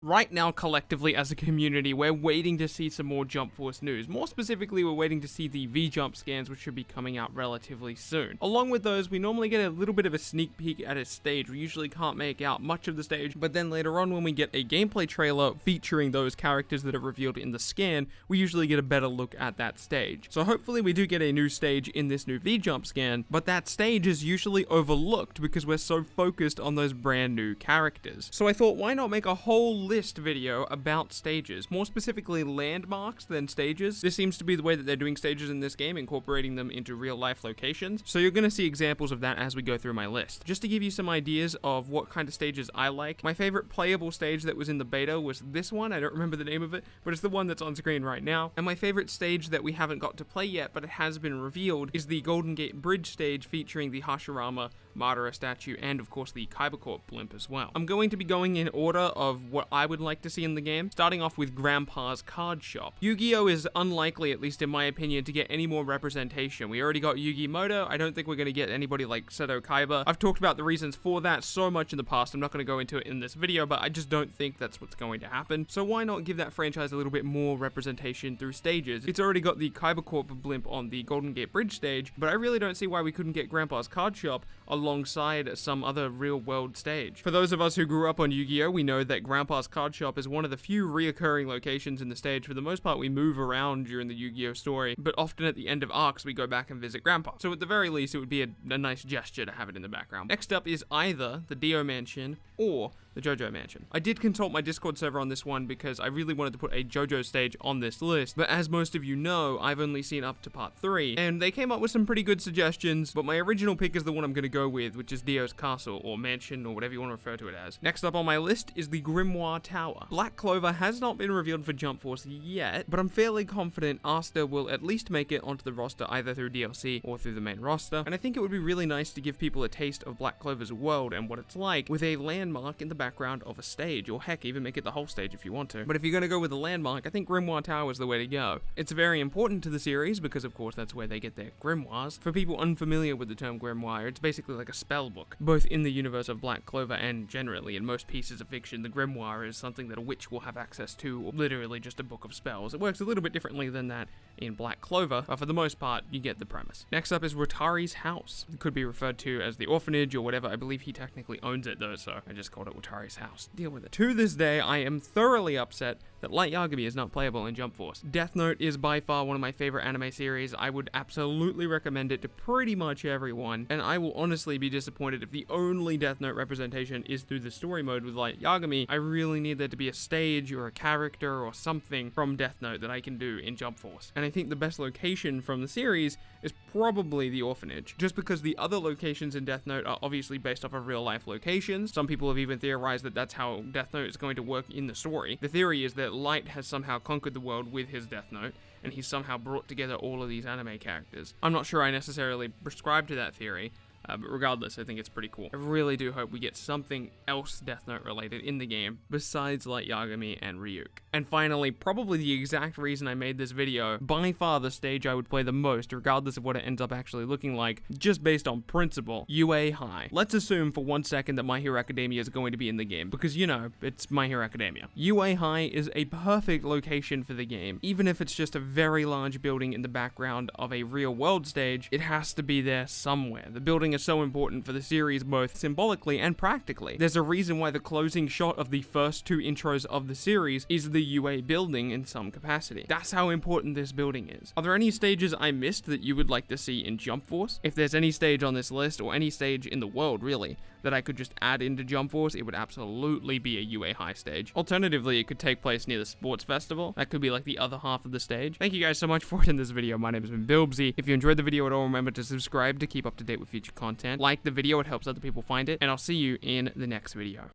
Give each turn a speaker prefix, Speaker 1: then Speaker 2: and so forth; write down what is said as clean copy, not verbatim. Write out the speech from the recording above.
Speaker 1: Right now, collectively as a community, we're waiting to see some more Jump Force news. More specifically, we're waiting to see the V-Jump scans, which should be coming out relatively soon. Along with those, we normally get a little bit of a sneak peek at a stage. We usually can't make out much of the stage, but then later on when we get a gameplay trailer featuring those characters that are revealed in the scan, we usually get a better look at that stage. So hopefully we do get a new stage in this new V-Jump scan, but that stage is usually overlooked because we're so focused on those brand new characters. So I thought, why not make a whole list video about stages, more specifically landmarks than stages. This seems to be the way that they're doing stages in this game, incorporating them into real life locations. So you're going to see examples of that as we go through my list. Just to give you some ideas of what kind of stages I like, my favorite playable stage that was in the beta was this one. I don't remember the name of it, but it's the one that's on screen right now. And my favorite stage that we haven't got to play yet, but it has been revealed, is the Golden Gate Bridge stage featuring the Hashirama Madara statue and of course the Kaiba Corp blimp as well. I'm going to be going in order of what I would like to see in the game, starting off with Grandpa's card shop. Yu-Gi-Oh is unlikely, at least in my opinion, to get any more representation. We already got Yugi Moto. I don't think we're going to get anybody like Seto Kaiba. I've talked about the reasons for that so much in the past. I'm not going to go into it in this video, but I just don't think that's what's going to happen. So why not give that franchise a little bit more representation through stages? It's already got the Kaiba Corp blimp on the Golden Gate Bridge stage, but I really don't see why we couldn't get Grandpa's card shop alongside some other real-world stage. For those of us who grew up on Yu-Gi-Oh, we know that Grandpa's card shop is one of the few reoccurring locations in the stage. For the most part, we move around during the Yu-Gi-Oh story, but often at the end of arcs, we go back and visit Grandpa. So at the very least, it would be a nice gesture to have it in the background. Next up is either the Dio Mansion or the Jojo Mansion. I did consult my Discord server on this one because I really wanted to put a Jojo stage on this list, but as most of you know, I've only seen up to part 3, and they came up with some pretty good suggestions, but my original pick is the one I'm going to go with, which is Dio's Castle, or Mansion, or whatever you want to refer to it as. Next up on my list is the Grimoire Tower. Black Clover has not been revealed for Jump Force yet, but I'm fairly confident Asta will at least make it onto the roster either through DLC or through the main roster, and I think it would be really nice to give people a taste of Black Clover's world and what it's like with a landmark in the background of a stage, or heck, even make it the whole stage if you want to. But if you're going to go with a landmark, I think Grimoire Tower is the way to go. It's very important to the series because of course that's where they get their grimoires. For people unfamiliar with the term grimoire, it's basically like a spell book, both in the universe of Black Clover and generally in most pieces of fiction. The grimoire is something that a witch will have access to, or literally just a book of spells. It works a little bit differently than that in Black Clover, but for the most part, you get the premise. Next up is Rotari's house. It could be referred to as the orphanage or whatever. I believe he technically owns it though, so I just called it Rotari's house. Deal with it. To this day, I am thoroughly upset that Light Yagami is not playable in Jump Force. Death Note is by far one of my favorite anime series. I would absolutely recommend it to pretty much everyone, and I will honestly be disappointed if the only Death Note representation is through the story mode with Light Yagami. I really need there to be a stage or a character or something from Death Note that I can do in Jump Force. And I think the best location from the series is probably the orphanage, just because the other locations in Death Note are obviously based off of real life locations. Some people have even theorized that that's how Death Note is going to work in the story. The theory is that Light has somehow conquered the world with his Death Note, and he's somehow brought together all of these anime characters. I'm not sure I necessarily prescribe to that theory, but regardless, I think it's pretty cool. I really do hope we get something else Death Note related in the game besides Light Yagami and Ryuk. And finally, probably the exact reason I made this video, by far the stage I would play the most, regardless of what it ends up actually looking like, just based on principle, UA High. Let's assume for 1 second that My Hero Academia is going to be in the game, because you know, it's My Hero Academia. UA High is a perfect location for the game. Even if it's just a very large building in the background of a real world stage, it has to be there somewhere. The building is so important for the series both symbolically and practically. There's a reason why the closing shot of the first 2 intros of the series is the UA building in some capacity. That's how important this building is. Are there any stages I missed that you would like to see in Jump Force? If there's any stage on this list, or any stage in the world really, that I could just add into Jump Force, it would absolutely be a UA High stage. Alternatively, it could take place near the sports festival. That could be like the other half of the stage. Thank you guys so much for watching this video. My name has been Bilbzy. If you enjoyed the video at all, remember to subscribe to keep up to date with future content. Like the video, it helps other people find it, and I'll see you in the next video.